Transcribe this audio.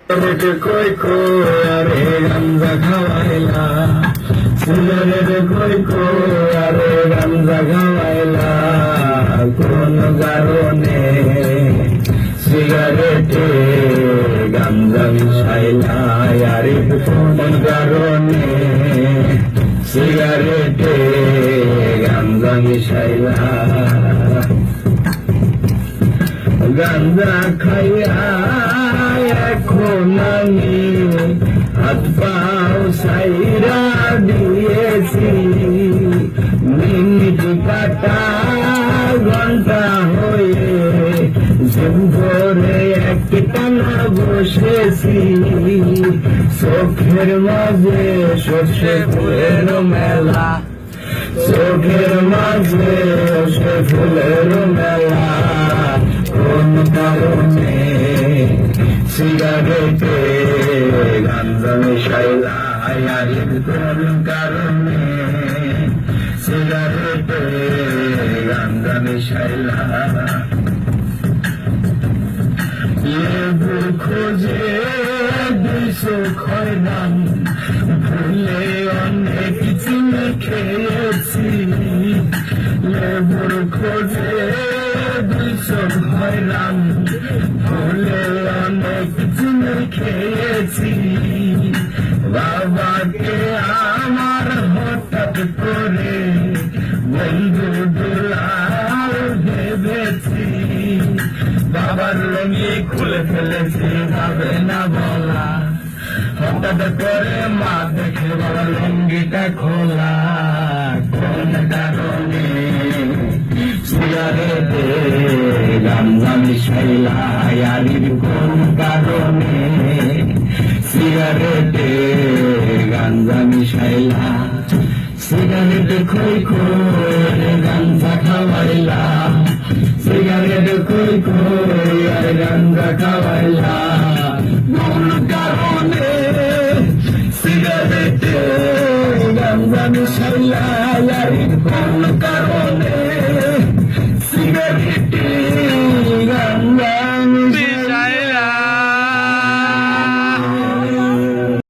কই আরে গাঞ্জা খাওয়াইলা, সিগারেট কই আরে গাঞ্জা খাওয়াইলা, কোন কারণে সিগারেটে গাঞ্জা মিশাইলা, আরে কোন কারণে সিগারেটে গাঞ্জা মিশাইলা। গাঞ্জা খাইয়া এখন আমি হাত পাও সাইরা দিয়েছি, মিনিট কাটা ঘন্টা হয়ে দিন ভরে একটানা বসেছি, চোখের মাঝে সর্ষে ফুলের মেলা, চোখের মাঝে সর্ষে ফুলের মেলা, কোন কারণে সিগারেটে গাঞ্জা মিশাইলা, কোন কারণে সিগারেটে গাঞ্জা মিশাইলা। লেবু খোঁজে দুইশো খয়রান, ভুলে অনেক চিনি খেয়েছি, লেবুর খোঁজে দুইশো খয়রান, ভুলে অনেক চিনি খেয়েছি। বাবাকে আমার হঠাৎ করে বন্ধু দুলাল ভেবেছি, বাবার লঙ্গি খুলে ফেলেছি যাবে না বলা, হঠাৎ করে মা দেখে বাবার লঙ্গিটা খোলা, কোন কারণে সিগারেটে গাঞ্জা মিশাইলা, কোন কারণে সিগারেটে গাঞ্জা মিশাইলা। সিগারেট খই গাঞ্জা খাওয়াইলা, সিগারেট খই আর গাঞ্জা খাওয়াইলা, কোন কারণে সিগারেটে গাঞ্জা মিশাইলা, কোন কারণে